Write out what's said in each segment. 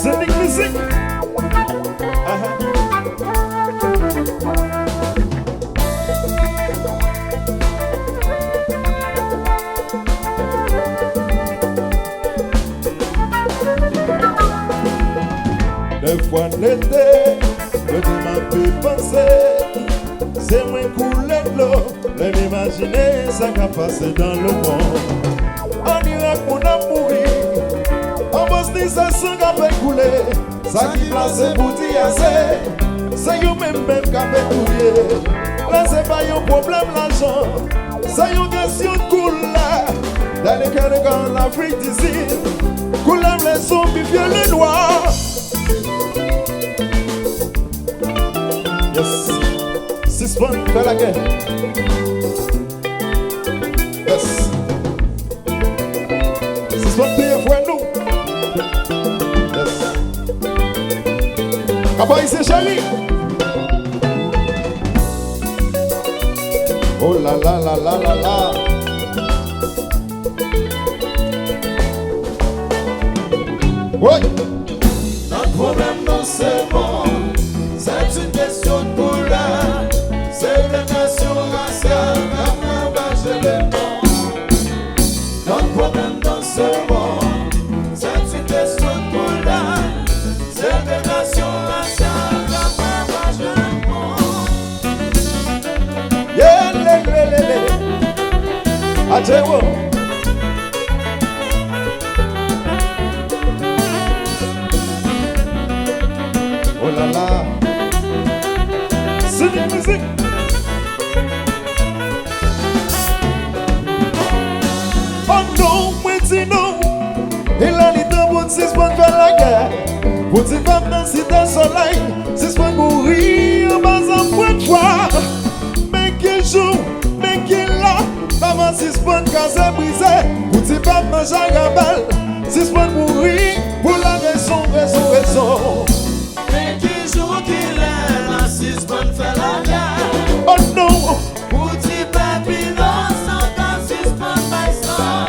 SINIK MIZIK. Des fois l'été, je m'a pu penser, c'est moins couler de l'eau, l'imaginer ça qui a passé dans le monde. En Irak, on a mouru, en Bosnie, ça sang a fait couler, ça qui place pour dire c'est vous-même qui a fait couler. Là, c'est pas un problème l'argent, c'est une question de couleur. Dans les cœurs de l'Afrique d'ici, couleur les zombies, les noirs. Yes. Sispann fait Lagè. Yes. Sispann paye pour nous. Yes. Papa ici chéri. Oh la la la la la la. Oui. Notre problème dans ce monde, c'est une question de couleur. C'est la nation raciale qui a ravagé le monde. Notre problème dans ce monde, c'est une question de couleur. C'est la nation raciale qui a ravagé le monde. Yeah, le. Adjewo. Oh là là. SINIK MIZIK. Oh non, moi dis non. Il a dit de bon Sispann fait Lagè. Pour dire femme dans cité soleil, Sispann mourir en bas en point de foi. Mais qui joue, mais qui là, avant Sispann casé brisé. Pour dire femme dans Jarabel, Sispann mourir pour la raison. Mais qui joue qu'il est, la Sispann fait Lagè. Oh non, Pour dire papi non, sans quand Sispann baisse.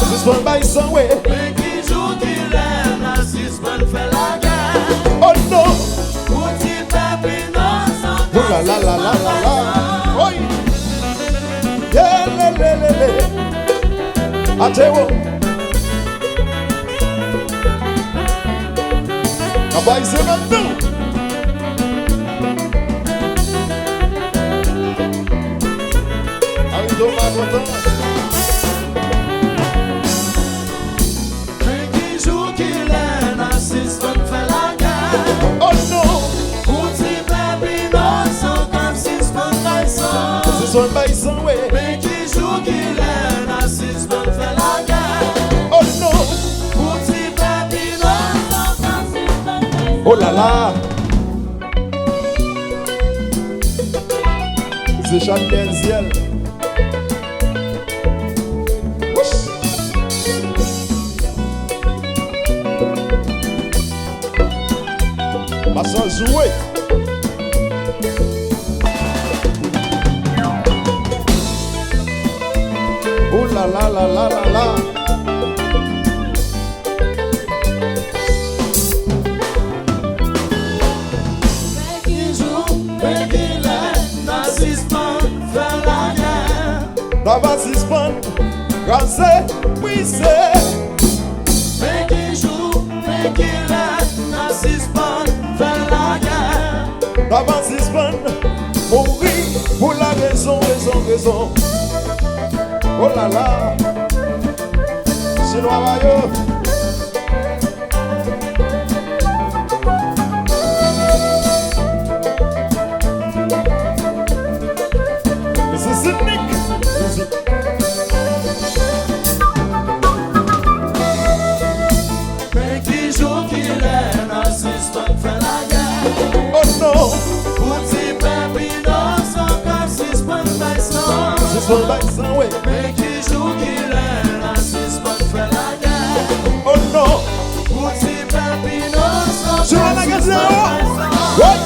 Sispann baille sans way. Mais qui joue qu'il est, la Sispann fait Lagè. Oh non, Pour dire papi non, sans oh la la la la la la. Oi, yeah le. Adjewo. Papa ici maintenant. Mais qui joue qu'il est, la Sispann fait Lagè. Oh non, Pour dire papi non, sans quand Sispann baisse. Sispann baille sans way. Mais qui joue qu'il est, la Sispann fait Lagè. Oh non, Pour dire papi non, sans quand Sispann baisse. oh là là. C'est Chantè le ciel. Ma soeur jouer. Oh là là là là là là. Mais qui joue, mais qui l'est, la Sispann fait Lagè. D'abord Sispann, rasé, puisé. Mais qui joue, mais qui l'est, la Sispann fait Lagè. D'abord Sispann, mourir pour la raison. Oh là là, chinois maillot. C'est SINIK MIZIK. Mais qui joue qu'il est, la Sispann fait Lagè. Oh non, Pour dire papi non, sans quand Sispann baisse. Sispann baille sans way. Mais qui joue qu'il est, la Sispann fait Lagè. Oh non, Pour dire papi non, sans tu vas quand la Sispann gazelle. baisse. Ouais.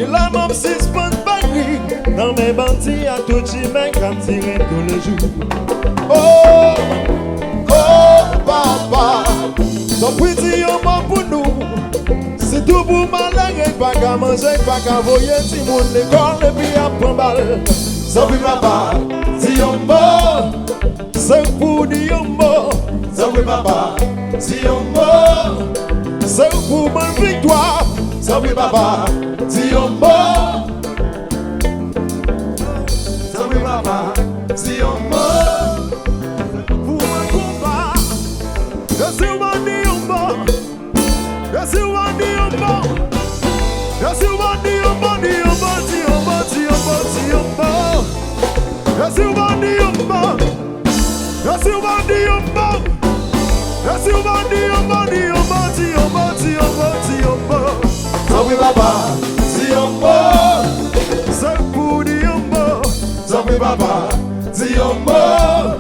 Il a même Sispann Paris. Dans mes bandits à tout Chimay, comme tiré tous les jours. Oh, oh, papa. Ton petit homme pour nous. C'est tout pour malade, pas qu'à manger, pas qu'à voyer. Si mon école et puis à prendre balle. Ça oui, papa. Si on mort, c'est pour dire on mort. Ça oui, papa. Si on mort, c'est pour ma victoire. Ça oui, papa. Si on mort, ça oui, papa. Si on mort, pour un combat. Je suis bandit on mort. Je suis bandit on mort. Je suis bandit on mort. Je suis bandit on mort. Je suis bandit on mort. Je suis bandit on mort. Ça oui, papa. Si on mort, c'est pour dire on mort. Ça oui, papa. Si on mort,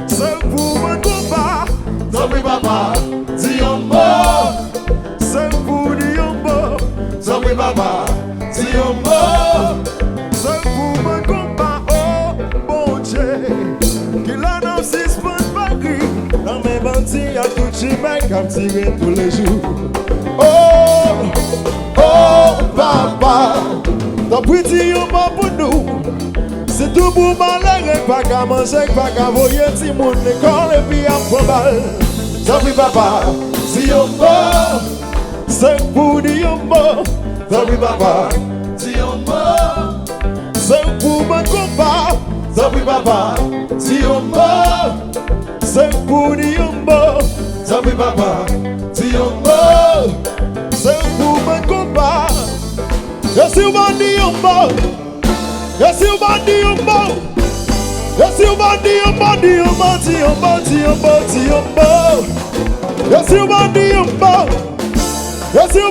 c'est pour mon combat. Ça oui, papa. Si on mort, c'est pour dire on mort. Ça oui, papa. Si on mort, c'est pour mon combat. Oh, bon Dieu, qu'il a dans Sispann Paris. Dans mes bandits à tout Chimay, comme tiré tous les jours. Oh, oh, papa. Ton petit homme pour nous. C'est tout pour malheur, pas qu'à manger, pas qu'à voyer. Si mon école et puis à prendre balle. Ça oui, papa. Si on mort, c'est pour dire on mort. Ça oui, papa. Si on mort, c'est pour mon combat. Ça oui, papa. Si on mort, c'est pour dire on mort. Ça oui, papa. Si on mort, c'est pour mon combat. Je suis bandit on mort. Je suis bandit on mort. Je suis bandit on mort. Je suis bandit on mort. Je suis bandit on mort. Je suis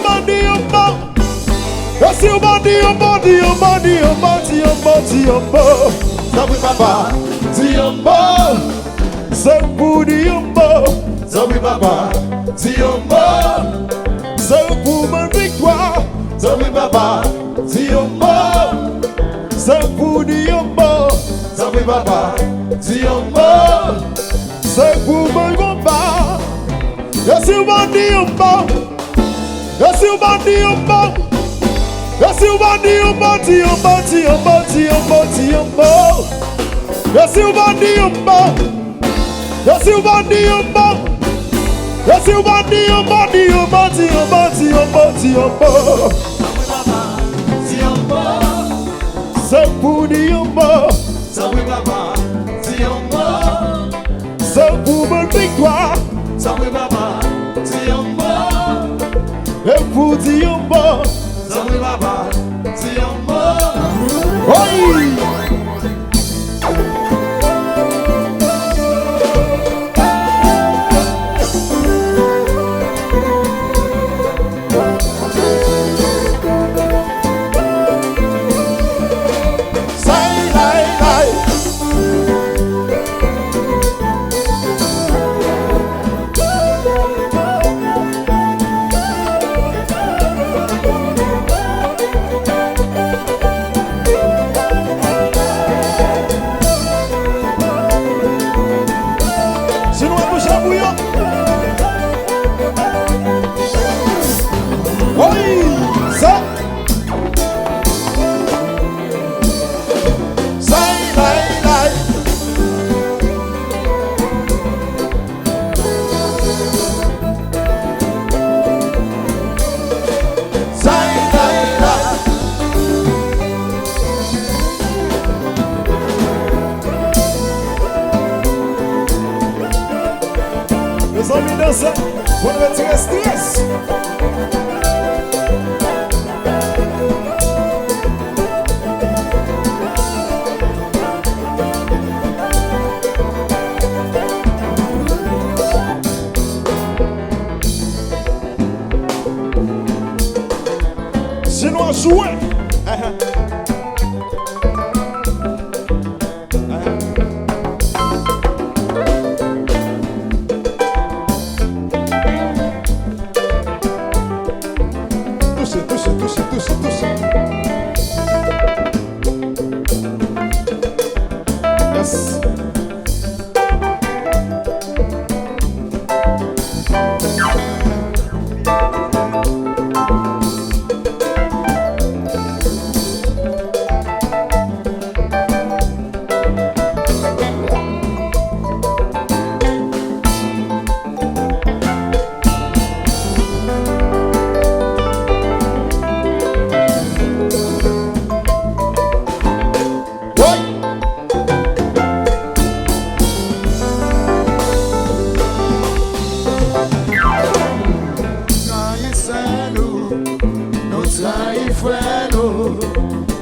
bandit on mort. Ça oui, papa. Si on mort, c'est pour dire on mort. Ça oui, papa. Si on mort, c'est pour ma victoire. Ça oui, papa. Si on mort, c'est pour dire on mort. Ça oui, papa. Si on mort, c'est pour mon combat. Je suis bandit on mort. Je suis bandit on mort. Je suis bandit on mort. Je suis bandit on mort. Je suis bandit on mort. Je suis bandit on mort. Si on mort, c'est pour dire on mort. ça oui, papa. Si on mort, C'est pour ma victoire. ça oui, papa. Si on mort, Et pour dire on mort. ça oui, papa. Si on mort, Oui. Les amis dansent pour nous retirer stress. Chinois jouer. Touche.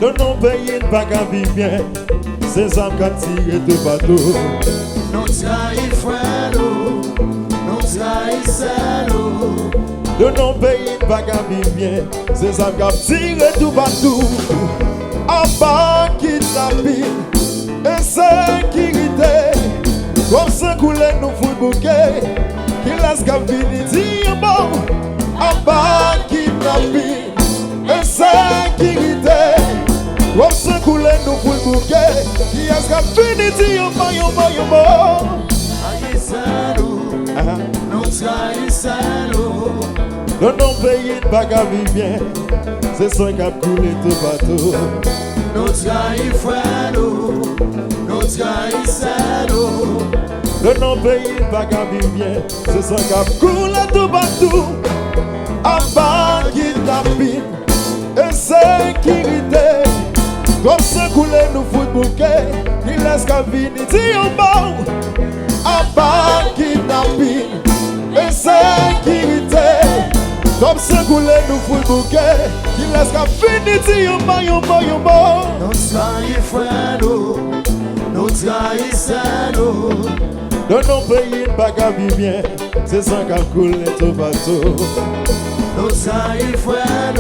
de nos pays pas qu'à vivre bien, ces âmes qui tirent de bateau. Nous trahissons frère, nous trahissons. De nos pays pas qu'à vivre bien, ces âmes qui tirent de bateau. En bas qui tapit, insécurité, comme ça couler nous fout bouquet, qui laisse qu'à finir dire bon. En bas qui tapit, insécurité, comme ça couler nous fout bouquet, qui laisse qu'à finir dire bon, yo bon. Nous trahissons. De nos pays pas qu'à vivre bien, c'est ça qui a coulé tout bateau. Nous trahissons frère, nous trahissons. De nos pays pas qu'à vivre bien, c'est ça qui a coulé tout bateau. En bas qui tapine, insécurité, comme ça couler nous fout bouquet, qui laisse qu'à venir dire bon. En bas qui tapine, insécurité, comme ça couler nous fout bouquet, qui laisse qu'à venir dire bon. Nous trahissons frère, nous trahissons. De nos pays pas qu'à vivre bien, c'est ça qui a coulé tout bateau. Nous trahissons frère,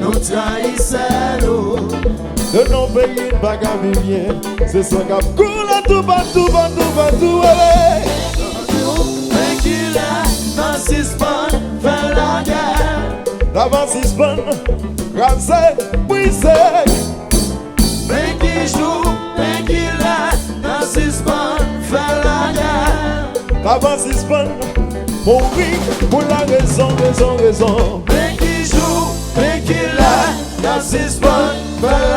nous trahissons. De nos pays pas qu'à vivre bien, c'est ça qui a coulé tout bateau. Mais qu'il est dans Sispann, fait la guerre. D'avant Sispann, Chantè, pwisan. Mais qui joue, mais qu'il est dans Sispann, fait la guerre. D'avant Sispann, mourir pour la raison. Mais qui joue, mais qu'il est dans Sispann, fait